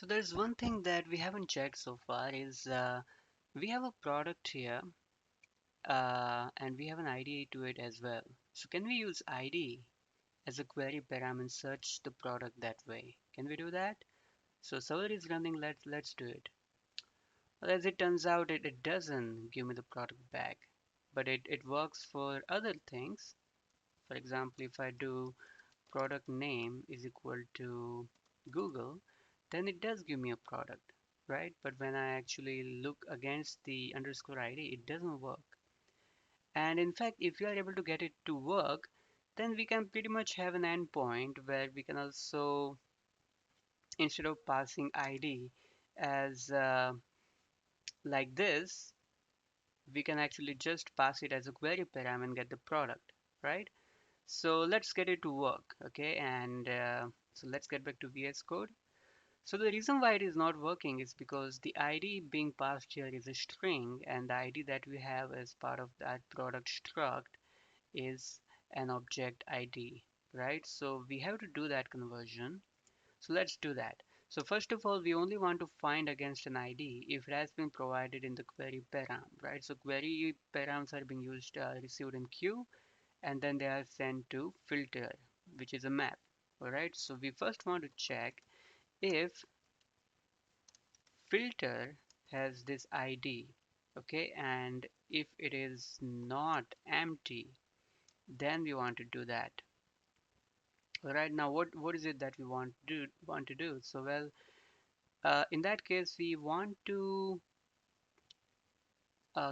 So there's one thing that we haven't checked so far is we have a product here and we have an ID to it as well. So can we use ID as a query param and search the product that way? Can we do that? So server is running, let's do it. Well, as it turns out, it doesn't give me the product back, but it works for other things. For example, if I do product name is equal to Google, then it does give me a product, right? But when I actually look against the underscore ID, it doesn't work. And in fact, if you are able to get it to work, then we can pretty much have an endpoint where we can also, instead of passing ID as like this, we can actually just pass it as a query param and get the product, right? So let's get it to work, okay? And so let's get back to VS Code. So the reason why it is not working is because the ID being passed here is a string, and the ID that we have as part of that product struct is an object ID, right? So we have to do that conversion. So let's do that. So first of all, we only want to find against an ID if it has been provided in the query param, right? So query params are being used, received in queue, and then they are sent to filter, which is a map. All right. So we first want to check if filter has this ID, okay, and if it is not empty, then we want to do that. All right. Now, what is it that we want to do? So, well, in that case, we want to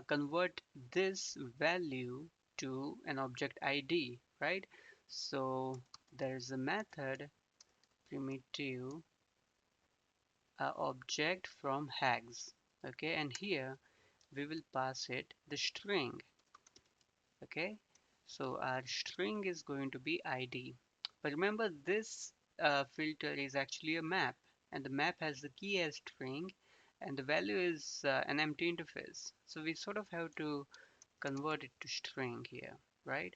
convert this value to an object ID, right? So there's a method primitive object from hags, okay, and here we will pass it the string, okay. So our string is going to be ID, but remember this filter is actually a map, and the map has the key as string, and the value is an empty interface, so we sort of have to convert it to string here, right?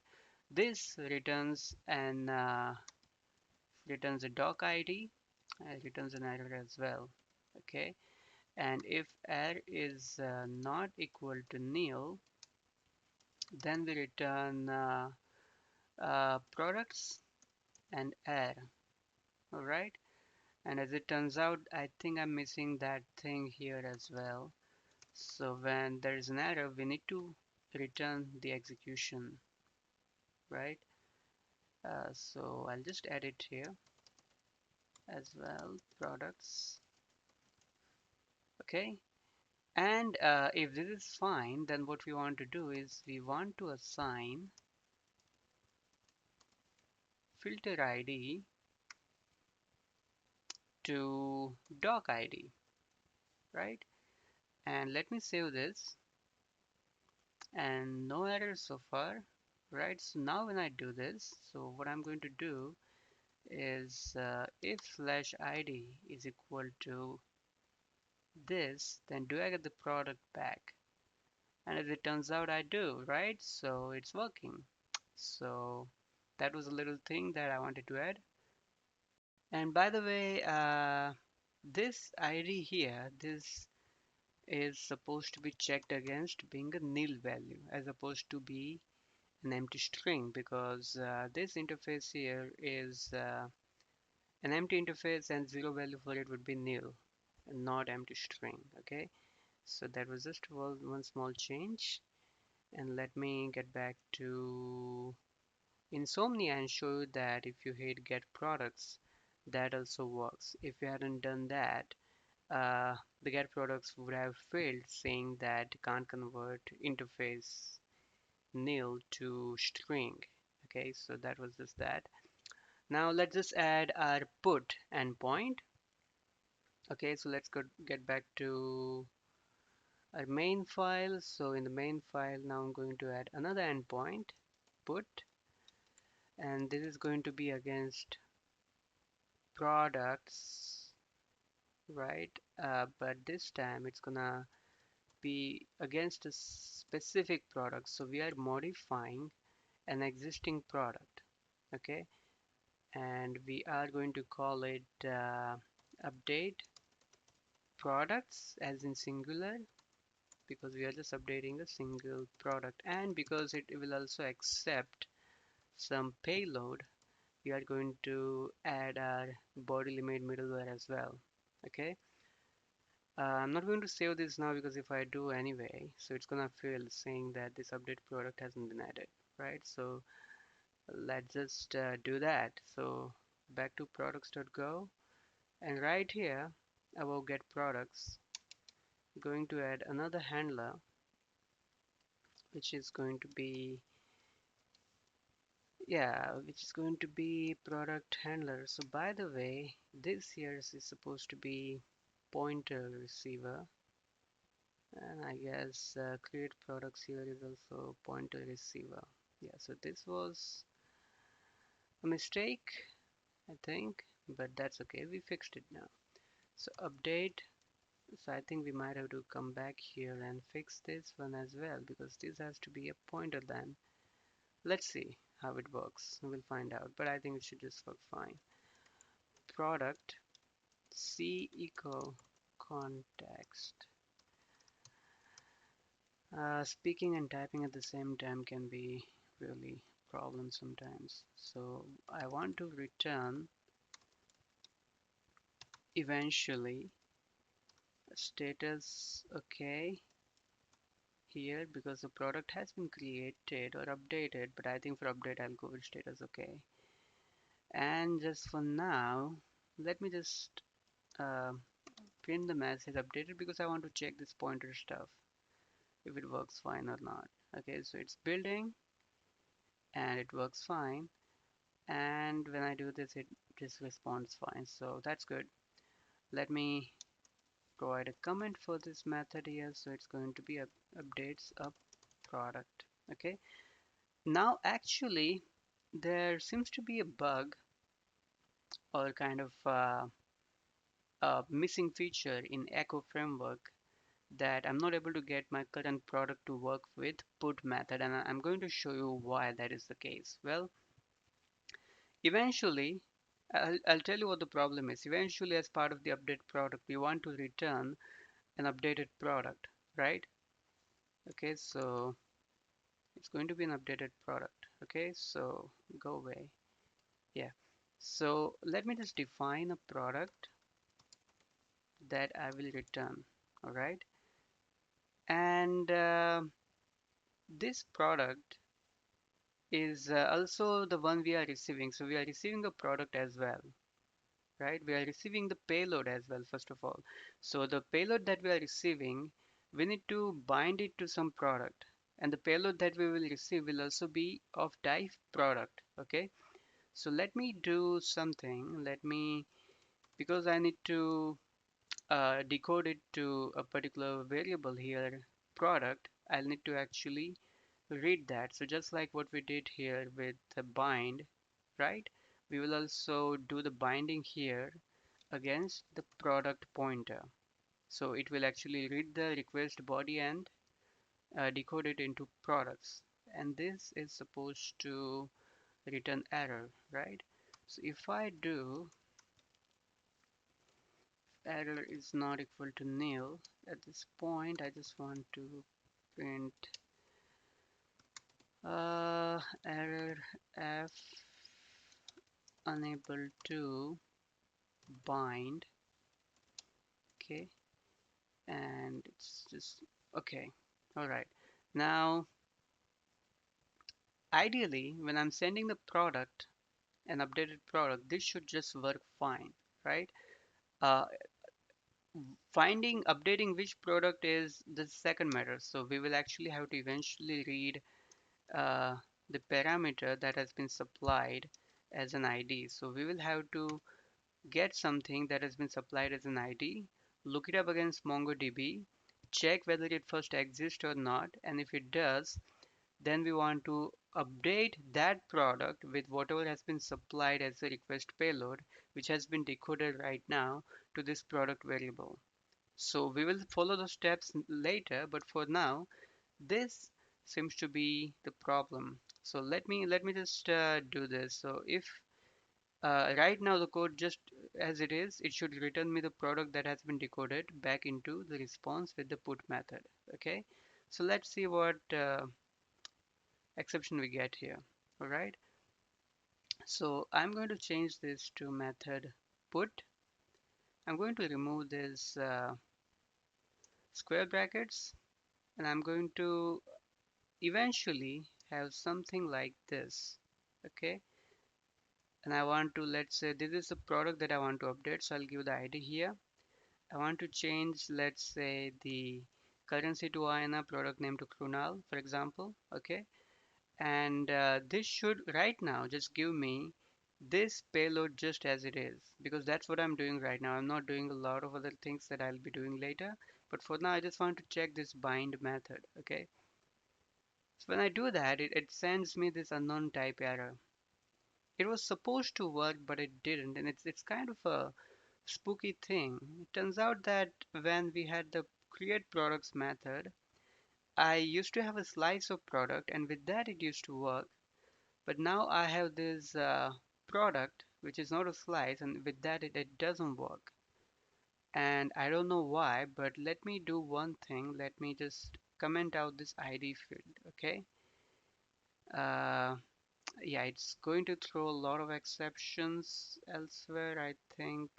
This returns a doc ID, returns an error as well, okay. And if error is not equal to nil, then we return products and error. All right. And as it turns out, I think I'm missing that thing here as well. So when there is an error, we need to return the execution, right? So I'll just add it here as well, products. Okay. And if this is fine, then what we want to do is we want to assign filter ID to doc ID, right? And let me save this, and no errors so far, right? So now when I do this, so what I'm going to do is if slash ID is equal to this, then do I get the product back? And as it turns out, I do, right? So it's working. So that was a little thing that I wanted to add. And by the way, this ID here, this is supposed to be checked against being a nil value as opposed to be an empty string, because this interface here is an empty interface and zero value for it would be nil and not empty string. Okay, so that was just one small change, and let me get back to Insomnia and show you that if you hit get products, that also works. If you hadn't done that, the get products would have failed, saying that can't convert interface nil to string. Okay, so that was just that. Now let's just add our put endpoint. Okay, so let's get back to our main file. So in the main file, now I'm going to add another endpoint, put, and this is going to be against products, right? But this time it's gonna be against a specific product. So we are modifying an existing product, okay? And we are going to call it update products as in singular, because we are just updating a single product, and because it will also accept some payload, we are going to add our body limit middleware as well. Okay. I'm not going to save this now because if I do anyway, so it's gonna fail saying that this update product hasn't been added, right? So let's just do that. So back to products.go, and right here above get products, going to add another handler, which is going to be, yeah, which is going to be product handler. So by the way, this here is supposed to be pointer receiver, and I guess create products here is also pointer receiver. Yeah, so this was a mistake, I think, but that's okay. We fixed it now. So update. So I think we might have to come back here and fix this one as well, because this has to be a pointer then. Let's see how it works. We'll find out, but I think it should just work fine. Product C equal context. Speaking and typing at the same time can be really problem sometimes. So I want to return eventually status okay here, because the product has been created or updated, but I think for update I'll go with status okay. And just for now, let me just uh, print the message updated, because I want to check this pointer stuff if it works fine or not. Okay, so it's building and it works fine, and when I do this it just responds fine, so that's good. Let me provide a comment for this method here, so it's going to be updates up product. Okay, now actually there seems to be a bug or kind of a missing feature in Echo framework, that I'm not able to get my current product to work with put method, and I'm going to show you why that is the case. Well, eventually I'll tell you what the problem is. Eventually, as part of the update product, we want to return an updated product, right? Okay, so it's going to be an updated product. Okay, so go away. Yeah, so let me just define a product that I will return. All right, and this product is also the one we are receiving. So we are receiving a product as well, right? We are receiving the payload as well, first of all. So the payload that we are receiving, we need to bind it to some product. And the payload that we will receive will also be of type product, okay? So let me do something. Let me, because I need to decode it to a particular variable here, product, I'll need to actually read that. So just like what we did here with the bind, right? We will also do the binding here against the product pointer. So it will actually read the request body and decode it into products. And this is supposed to return error, right? So if I do error is not equal to nil, at this point I just want to print error f unable to bind. Okay, and it's just okay. All right, now ideally when I'm sending the product, an updated product, this should just work fine, right? uh, Finding updating which product is the second matter, so we will actually have to eventually read uh, the parameter that has been supplied as an ID. So we will have to get something that has been supplied as an ID, look it up against MongoDB, check whether it first exists or not, and if it does, then we want to update that product with whatever has been supplied as a request payload, which has been decoded right now to this product variable. So we will follow the steps later, but for now, this seems to be the problem. So let me just do this. So if Right now the code just as it is, it should return me the product that has been decoded back into the response with the put method. Okay, so let's see what exception we get here. All right, so I'm going to change this to method put. I'm going to remove this square brackets, and I'm going to eventually have something like this. Okay, and I want to, let's say this is the product that I want to update, so I'll give the ID here. I want to change, let's say, the currency to INR, product name to Krunal, for example. Okay, and this should right now just give me this payload just as it is, because that's what I'm doing right now. I'm not doing a lot of other things that I'll be doing later, but for now I just want to check this bind method. Okay, so when I do that, it sends me this unknown type error. It was supposed to work, but it didn't, and it's kind of a spooky thing. It turns out that when we had the create products method, I used to have a slice of product, and with that it used to work. But now I have this product which is not a slice, and with that it doesn't work. And I don't know why, but let me do one thing. Let me just comment out this ID field. Okay. Uh, yeah, it's going to throw a lot of exceptions elsewhere. I think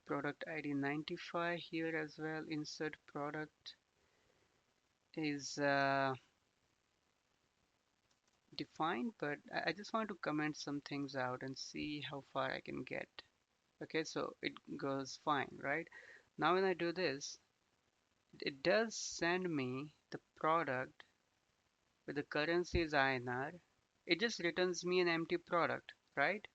product ID 95 here as well. Insert product is defined, but I just want to comment some things out and see how far I can get. Okay, so it goes fine, right? Now when I do this, it does send me the product with the currency is INR. It just returns me an empty product, right?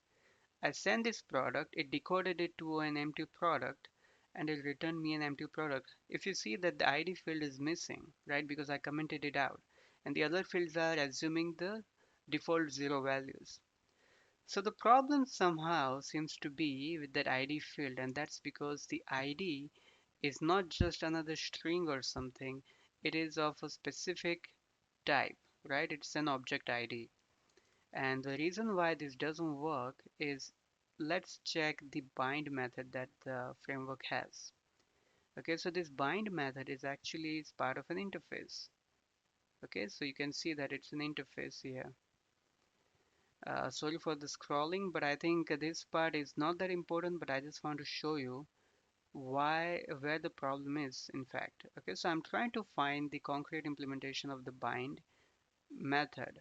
I send this product, it decoded it to an empty product, and it returned me an empty product. If you see that the ID field is missing, right, because I commented it out, and the other fields are assuming the default zero values. So the problem somehow seems to be with that ID field, and that's because the ID is not just another string or something, it is of a specific type, right? It's an object ID. And the reason why this doesn't work is, let's check the bind method that the framework has. Okay, so this bind method is part of an interface. Okay, so you can see that it's an interface here. Sorry for the scrolling, but I think this part is not that important, but I just want to show you where the problem is, in fact. Okay, so I'm trying to find the concrete implementation of the bind method.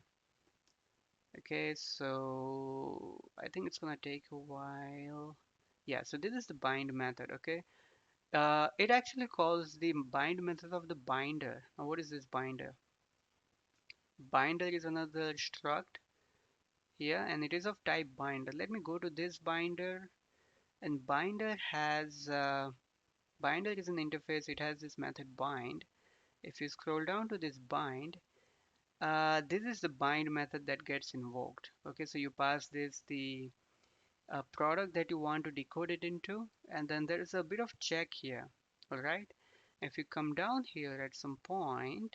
Okay, so I think it's gonna take a while. Yeah, so this is the bind method. Okay, it actually calls the bind method of the binder. Now what is this binder? Binder is another struct here, and it is of type binder. Let me go to this binder, and binder is an interface. It has this method bind. If you scroll down to this bind, this is the bind method that gets invoked. Okay, so you pass this the product that you want to decode it into, and then there is a bit of check here. All right, if you come down here at some point,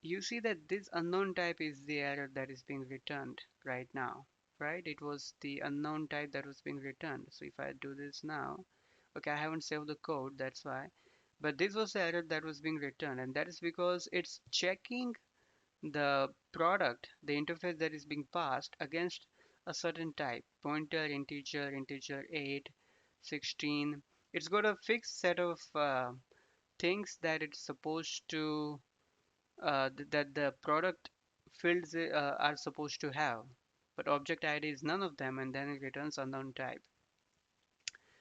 you see that this unknown type is the error that is being returned right now, right? It was the unknown type that was being returned. So if I do this now, okay, I haven't saved the code, that's why. But this was the error that was being returned, and that is because it's checking the product, the interface that is being passed against a certain type, pointer, integer, integer 8, 16. It's got a fixed set of things that it's supposed to that the product fields are supposed to have, but object ID is none of them, and then it returns unknown type.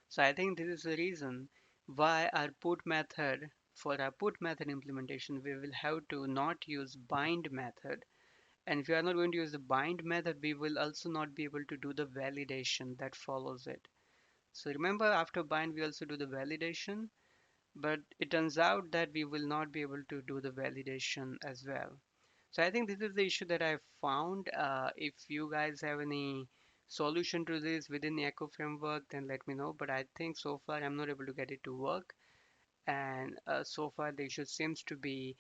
So I think this is the reason why our put method, for our put method implementation, we will have to not use bind method. And if we are not going to use the bind method, we will also not be able to do the validation that follows it. So remember, after bind we also do the validation, but it turns out that we will not be able to do the validation as well. So I think this is the issue that I found. If you guys have any solution to this within the Echo framework, then let me know. But I think so far I'm not able to get it to work. And so far the issue seems to be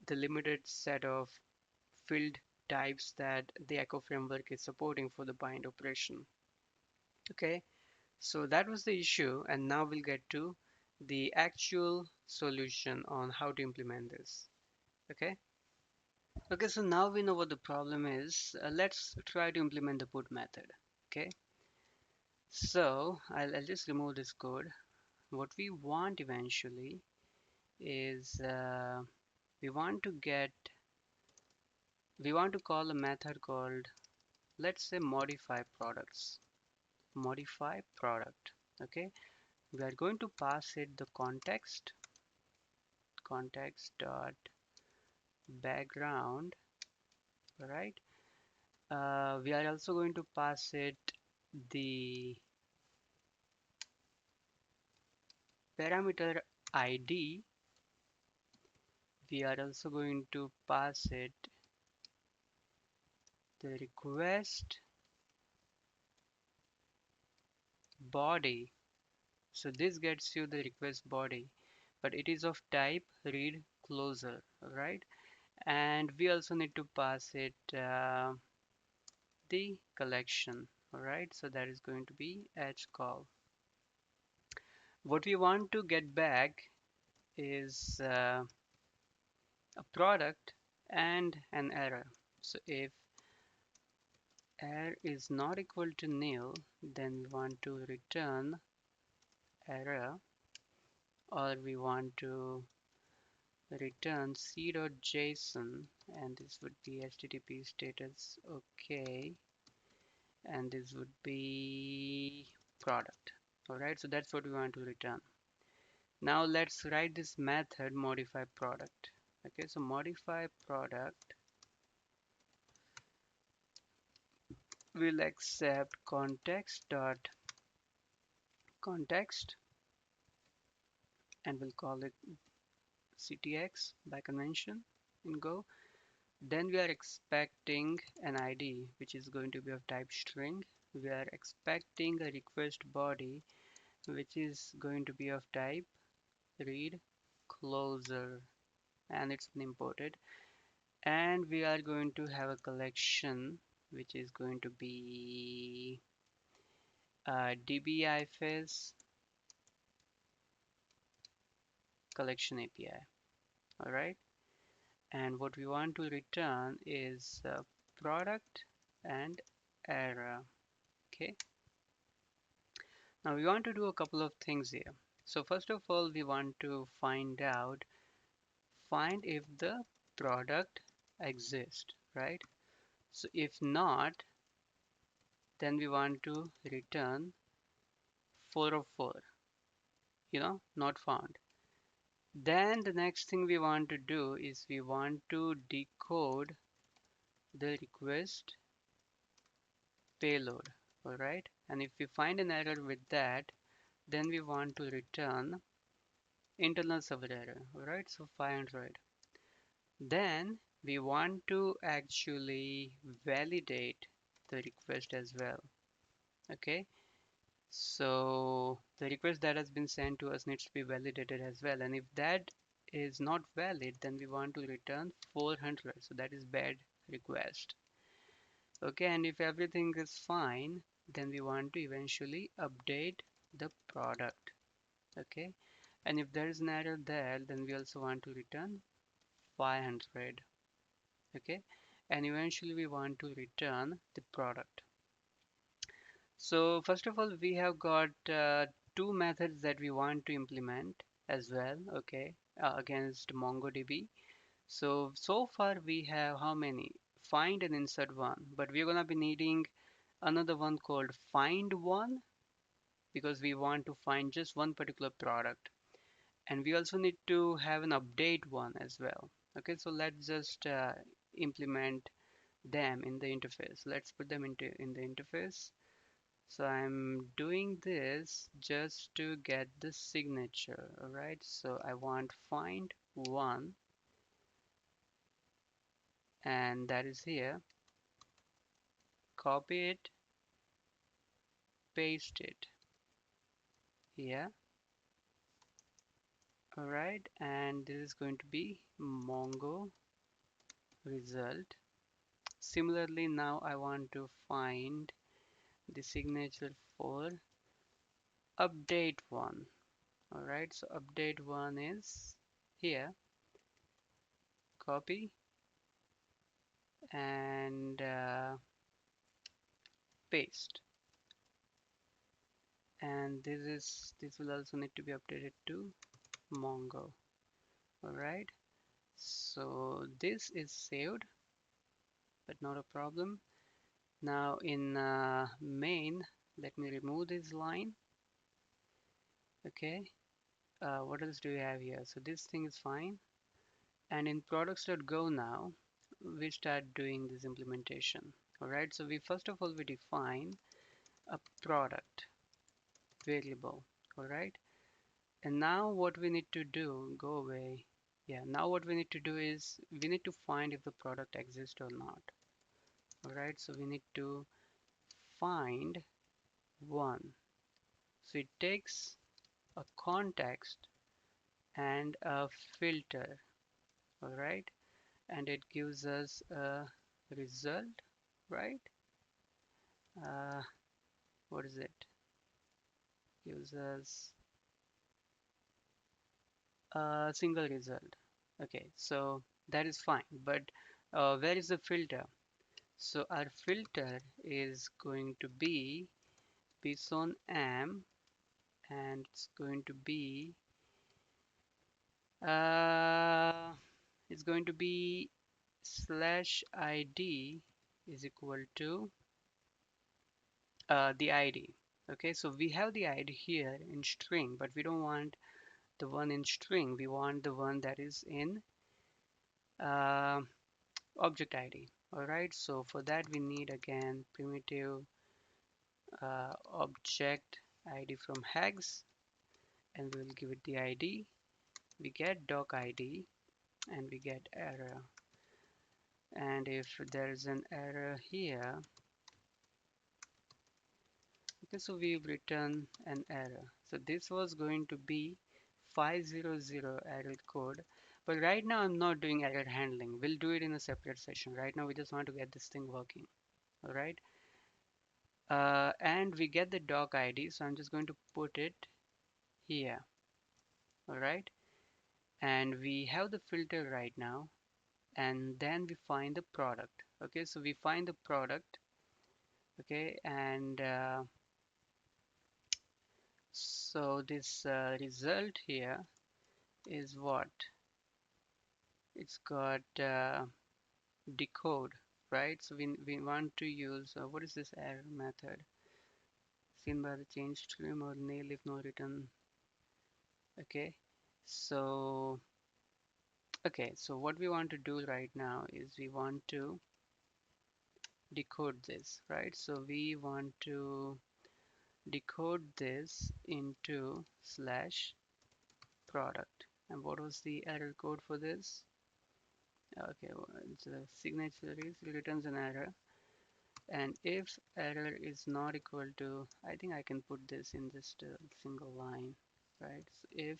the limited set of field types that the Echo framework is supporting for the bind operation. Okay, so that was the issue, and now we'll get to the actual solution on how to implement this. Okay. Okay, so now we know what the problem is. Let's try to implement the put method. Okay, so I'll just remove this code. What we want eventually is we want to get we want to call a method called, let's say, modify products. Modify product. Okay, we are going to pass it the context dot background. Right. We are also going to pass it the parameter ID. We are also going to pass it the request body. So this gets you the request body, but it is of type read closer, right? And we also need to pass it the collection, all right? So that is going to be h call. What we want to get back is a product and an error. So if error is not equal to nil, then we want to return error, or we want to return c.json, and this would be http status okay, and this would be product. All right, so that's what we want to return. Now let's write this method modify product. Okay, so modify product will accept context and we'll call it ctx by convention in Go. Then we are expecting an ID which is going to be of type string. We are expecting a request body which is going to be of type read closer, and it's been imported. And we are going to have a collection which is going to be dbifs collection API. All right, and what we want to return is product and error. Okay, now we want to do a couple of things here. So first of all, we want to find if the product exists, right? So if not, then we want to return 4 of 4, not found. Then the next thing we want to do is we want to decode the request payload, all right? And if we find an error with that, then we want to return internal server error, all right? So 500. Then we want to actually validate the request as well. Okay, so the request that has been sent to us needs to be validated as well, and if that is not valid, then we want to return 400, so that is bad request. Okay, and if everything is fine, then we want to eventually update the product. Okay, and if there is an error there, then we also want to return 500. Okay, and eventually we want to return the product. So first of all, we have got two methods that we want to implement as well, okay, against MongoDB. So far we have how many? Find and insert one, but we're gonna be needing another one called find one, because we want to find just one particular product. And we also need to have an update one as well. Okay, so let's just implement them in the interface. Let's put them in the interface. So I'm doing this just to get the signature, all right? So I want find one, and that is here. Copy it, paste it here, all right? And this is going to be Mongo result. Similarly, now I want to find the signature for update one. All right, so update one is here. Copy and paste. And this will also need to be updated to Mongo. All right, so this is saved, but not a problem. Now in main, let me remove this line. Okay, what else do we have here? So this thing is fine. And in products.go now, we start doing this implementation. All right, so we first of all we define a product variable. All right, and now what we need to do, go away. Yeah, now what we need to do is we need to find if the product exists or not. All right, so we need to find one. So it takes a context and a filter. All right, and it gives us a result, right? Uh, what is it? Gives us a single result. Okay, so that is fine. But where is the filter? So our filter is going to be based on am, and it's going to be uh, it's going to be slash id is equal to the id. Okay, so we have the id here in string, but we don't want the one in string. We want the one that is in uh, object id. All right, so for that we need again primitive object id from hex, and we'll give it the id. We get doc id and we get error, and if there's an error here, okay, so we've written an error. So this was going to be 500 error code, but right now I'm not doing error handling. We'll do it in a separate session. Right now we just want to get this thing working. All right, and we get the doc id, so I'm just going to put it here. All right, and we have the filter right now, and then we find the product. Okay, so we find the product. Okay, and so this result here is what? It's got decode, right? So we want to use what is this error method? Seen by the change stream or nil if no return. Okay, so so what we want to do right now is we want to decode this, right? So we want to decode this into slash product. And what was the error code for this? Okay, well, the signature is returns an error, and if error is not equal to, I think I can put this in just a single line, right? So if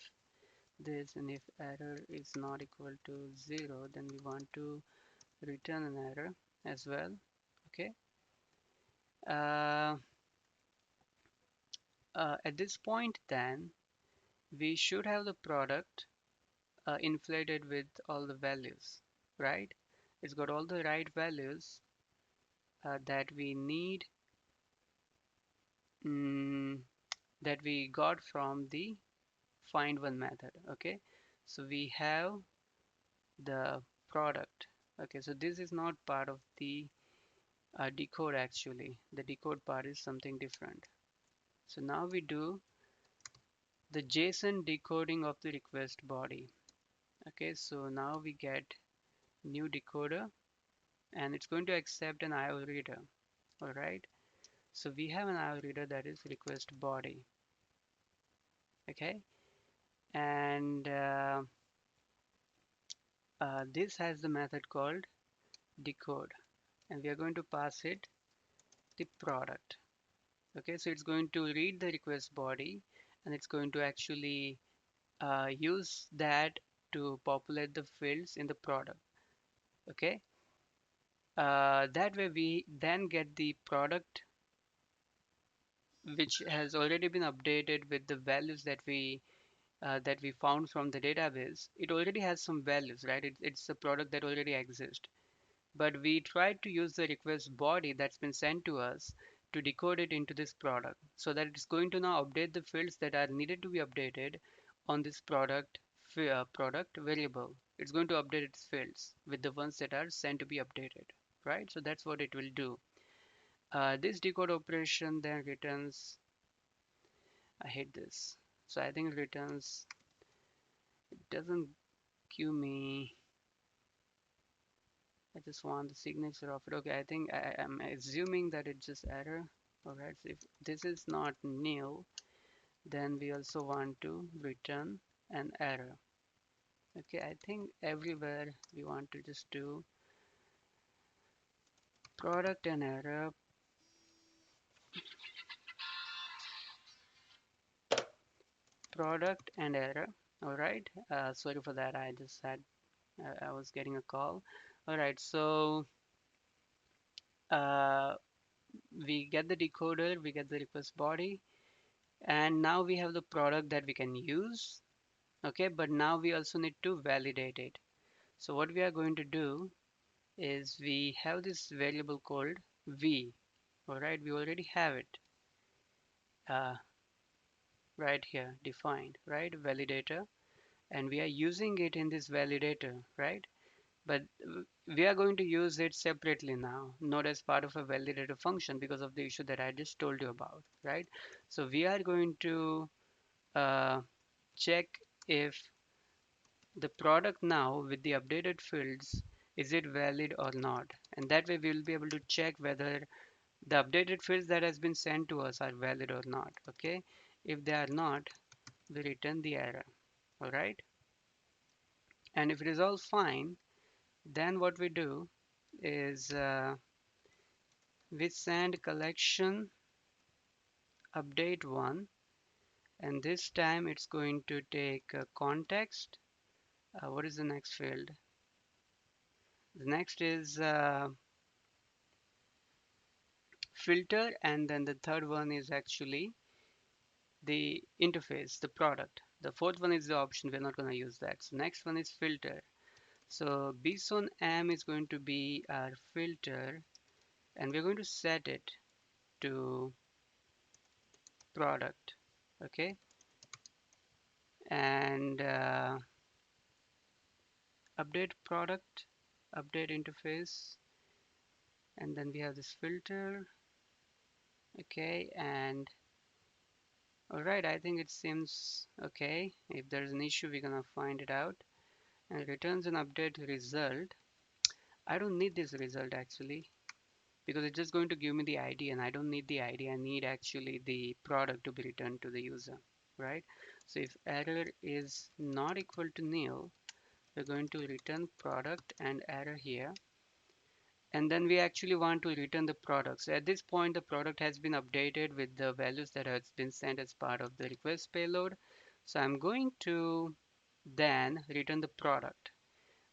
this, and if error is not equal to 0, then we want to return an error as well. Okay, uh, at this point then we should have the product inflated with all the values, right? It's got all the right values that we need, mm, that we got from the find one method. Okay, so we have the product. Okay, so this is not part of the decode. Actually, the decode part is something different. So now we do the JSON decoding of the request body. Okay, so now we get new decoder, and it's going to accept an IO reader. All right, so we have an IO reader that is request body. Okay, and this has the method called decode, and we are going to pass it the product. Okay, so it's going to read the request body, and it's going to actually use that to populate the fields in the product. Okay, That way we then get the product which has already been updated with the values that we found from the database. It already has some values, right? It's a product that already exists. But we tried to use the request body that's been sent to us to decode it into this product so that it's going to now update the fields that are needed to be updated on this product variable. It's going to update its fields with the ones that are sent to be updated, right? So that's what it will do. This decode operation then returns, I hate this. So I think it returns, it doesn't give me, I just want the signature of it. Okay, I think I am assuming that it's just error. Alright, so if this is not nil, then we also want to return an error. Okay, I think everywhere we want to just do product and error, product and error. Alright, sorry for that. I just had, I was getting a call. Alright, so uh, we get the decoder, we get the request body, and now we have the product that we can use. Okay, but now we also need to validate it. So what we are going to do is we have this variable called v. All right, we already have it uh, right here defined, right, validator, and we are using it in this validator, right? But we are going to use it separately now, not as part of a validator function because of the issue that I just told you about, right? So we are going to uh, check if the product now with the updated fields, is it valid or not? And that way we will be able to check whether the updated fields that has been sent to us are valid or not. Okay, if they are not, we return the error. All right, and if it is all fine, then what we do is we send collection update one, and this time it's going to take context. What is the next field? The next is filter, and then the third one is actually the interface, the product. The fourth one is the option. We're not going to use that. So next one is filter. So bson m is going to be our filter, and we're going to set it to product. Okay, and update product, update interface, and then we have this filter. Okay, and all right, I think it seems okay. If there's an issue, we're gonna find it out. And it returns an update result. I don't need this result actually because it's just going to give me the ID, and I don't need the ID. I need actually the product to be returned to the user, right? So if error is not equal to nil, we're going to return product and error here. And then we actually want to return the product. So at this point, the product has been updated with the values that has been sent as part of the request payload. So I'm going to then return the product.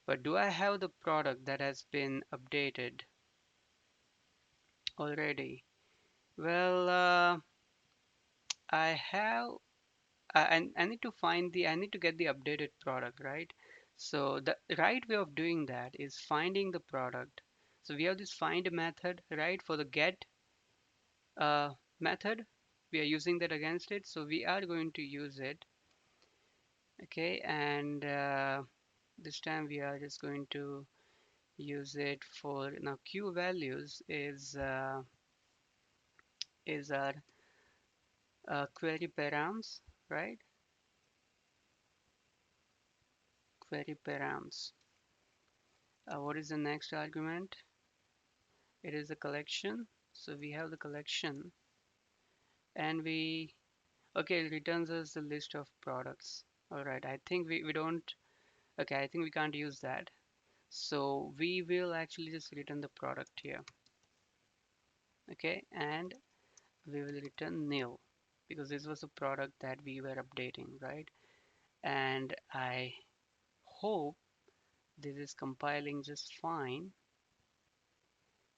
But do I have the product that has been updated already? Well, I have, I need to find I need to get the updated product, right? So the right way of doing that is finding the product. So we have this find method, right? For the get method, we are using that against it. So we are going to use it. Okay, and this time we are just going to use it for now. Q values is our query params, right? Query params. What is the next argument? It is a collection. So we have the collection, and we, okay, it returns us the list of products. All right, I think we don't, okay, I think we can't use that. So we will actually just return the product here. Okay, and we will return nil because this was a product that we were updating, right? And I hope this is compiling just fine.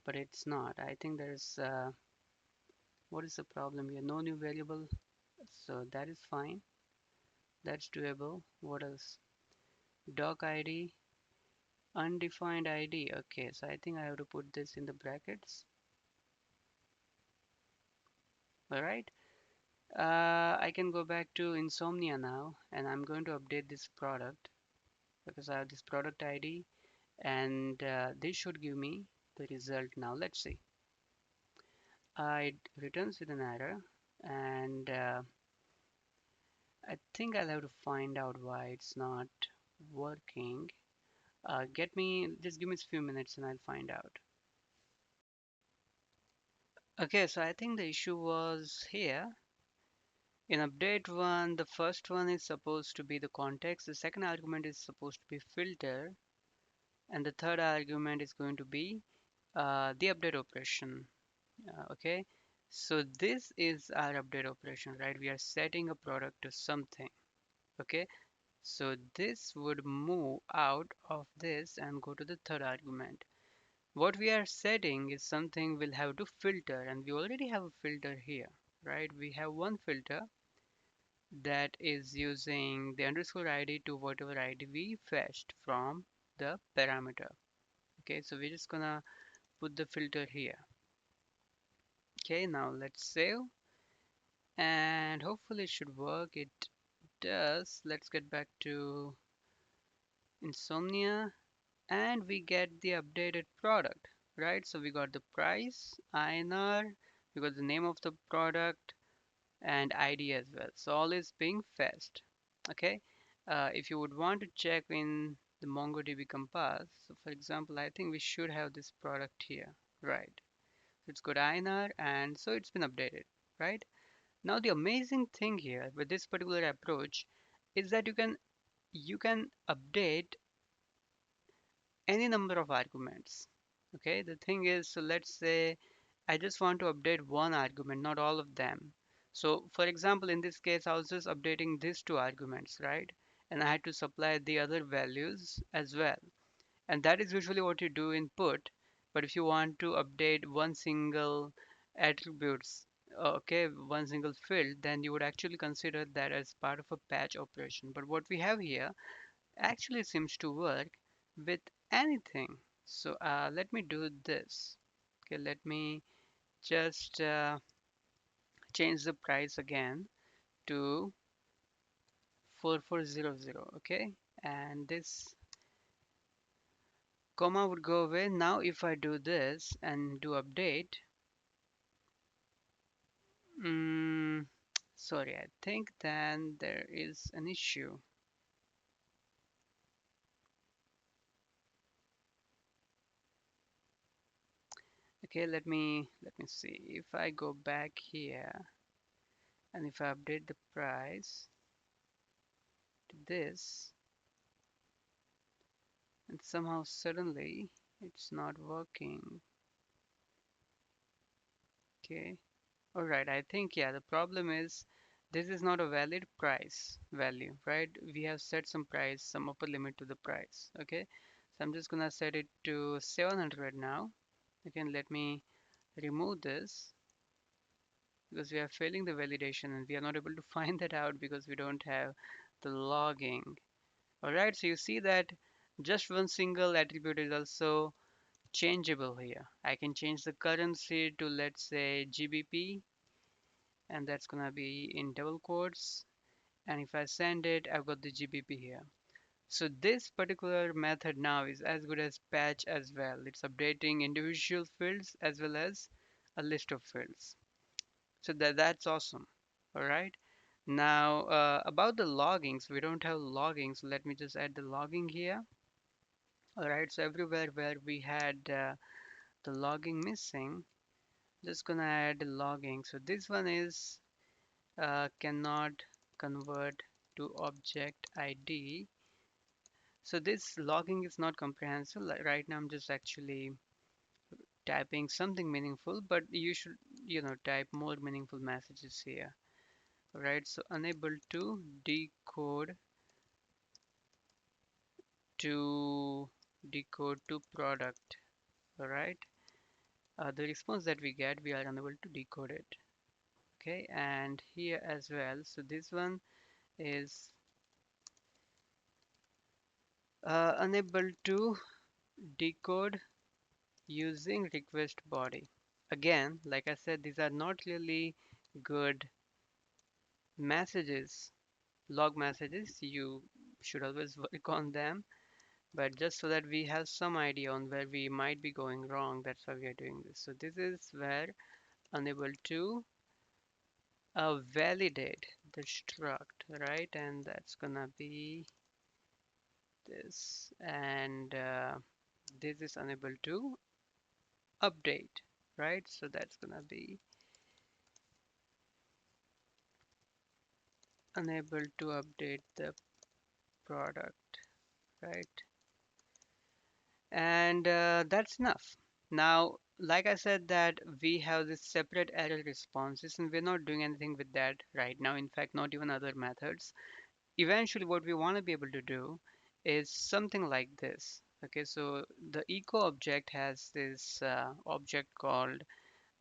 but it's not. I think there's what is the problem here? No new variable, so that is fine. That's doable. What else? Doc ID, undefined ID. Okay, so I think I have to put this in the brackets. All right. I can go back to Insomnia now, and I'm going to update this product because I have this product ID, and this should give me the result now. Let's see. It returns with an error, and I think I'll have to find out why it's not working. Just give me a few minutes and I'll find out. Okay, so I think the issue was here. In update 1, the first one is supposed to be the context, the second argument is supposed to be filter, and the third argument is going to be the update operation. Okay, so this is our update operation, right? We are setting a product to something. Okay, so this would move out of this and go to the third argument. What we are setting is something we'll have to filter, and we already have a filter here, right? We have one filter that is using the underscore ID to whatever ID we fetched from the parameter. Okay, so we're just gonna put the filter here. Okay, now let's save and hopefully it should work. It does. Let's get back to Insomnia and we get the updated product, right? So we got the price, INR, we got the name of the product and ID as well. So all is being fetched. Okay. If you would want to check in the MongoDB compass, so for example, I think we should have this product here, right? So it's got INR and so it's been updated, right? Now the amazing thing here with this particular approach is that you can update any number of arguments. Okay, the thing is, so let's say I just want to update one argument, not all of them. So for example, in this case, I was just updating these two arguments, right? And I had to supply the other values as well. And that is usually what you do in put. But if you want to update one single attributes, okay, one single field, then you would actually consider that as part of a patch operation. But what we have here actually seems to work with anything. So let me do this. Okay, let me just change the price again to 4400. Okay, and this comma would go away. Now if I do this and do update, mm, sorry, I think then there is an issue. Okay, let me see. If I go back here and if I update the price to this, and somehow suddenly it's not working. Okay, all right, I think yeah, the problem is this is not a valid price value, right? We have set some price, some upper limit to the price. Okay, so I'm just gonna set it to 700 now. Again, let me remove this because we are failing the validation and we are not able to find that out because we don't have the logging. All right, so you see that just one single attribute is also changeable here. I can change the currency to let's say GBP and that's gonna be in double quotes, and if I send it I've got the GBP here. So this particular method now is as good as patch as well. It's updating individual fields as well as a list of fields. So that's awesome. All right, now about the logging, so we don't have logging, so let me just add the logging here. All right, so everywhere where we had the logging missing, just gonna add logging. So this one is cannot convert to object ID. So this logging is not comprehensive. Right now I'm just actually typing something meaningful, but you should, type more meaningful messages here. All right, so unable to to decode to product. All right, the response that we get, we are unable to decode it. Okay, and here as well. So this one is unable to decode using request body. Again, like I said, these are not really good messages, log messages. You should always work on them, but just so that we have some idea on where we might be going wrong, that's why we are doing this. So this is where unable to validate the struct, right? And that's gonna be this, and this is unable to update, right? So that's gonna be unable to update the product, right? And that's enough. Now, like I said, that we have this separate error responses, and we're not doing anything with that right now. In fact, not even other methods. Eventually, what we want to be able to do is something like this. Okay, so the echo object has this object called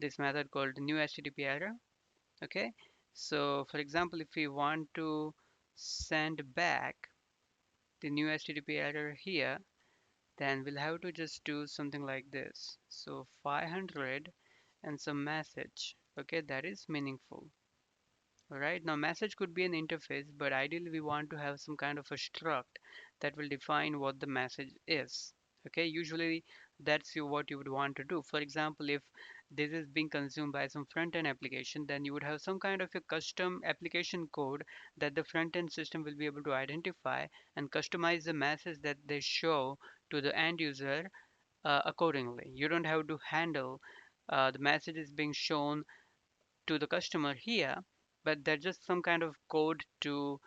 this method called new HTTP error. Okay, so for example, if we want to send back the new HTTP error here, then we'll have to just do something like this. So 500 and some message. Okay, that is meaningful. Alright, now message could be an interface, but ideally we want to have some kind of a struct that will define what the message is. Okay, usually that's what you would want to do. For example, if this is being consumed by some front-end application, then you would have some kind of a custom application code that the front-end system will be able to identify and customize the message that they show to the end user accordingly. You don't have to handle the messages being shown to the customer here, but there's just some kind of code to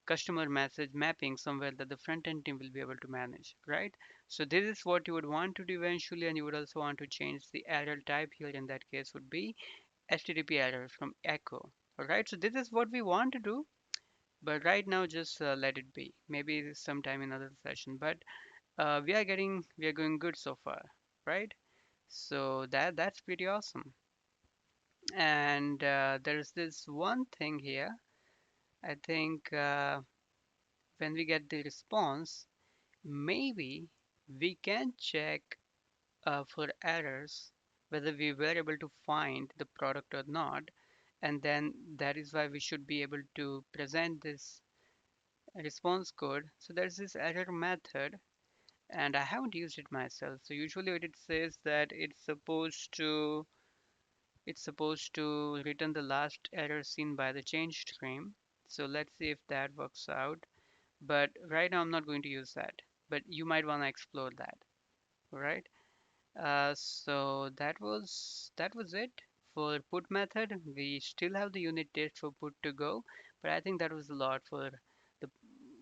customer message mapping somewhere that the front end team will be able to manage, right? So this is what you would want to do eventually, and you would also want to change the error type here. In that case, would be HTTP error from echo. All right, so this is what we want to do, but right now just let it be. Maybe sometime in another session, but we are going good so far, right? So that's pretty awesome. And there's this one thing here. I think when we get the response, maybe we can check for errors whether we were able to find the product or not. And then that is why we should be able to present this response code. So there's this error method, and I haven't used it myself. So usually what it says that it's supposed to return the last error seen by the change stream. So let's see if that works out. But right now I'm not going to use that. But you might want to explore that. All right. So that was it for put method. We still have the unit test for put to go, but I think that was a lot the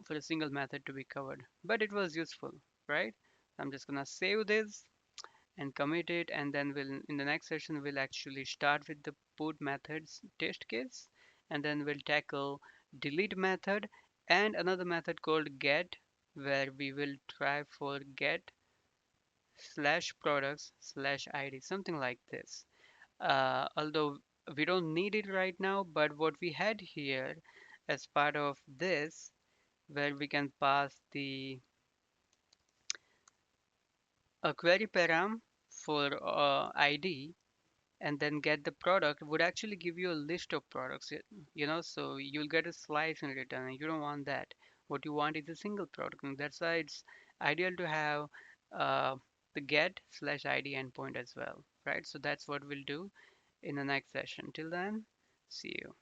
for a single method to be covered. But it was useful, right? I'm just gonna save this and commit it, and then we'll in the next session we'll actually start with the put methods test case, and then we'll tackle delete method and another method called get, where we will try for get slash products slash id, something like this. Although we don't need it right now, but what we had here as part of this, where we can pass the a query param for id and then get the product, would actually give you a list of products, so you'll get a slice in return, and you don't want that. What you want is a single product, and that's why it's ideal to have uh, the get slash id endpoint as well, right? So that's what we'll do in the next session. Till then, see you.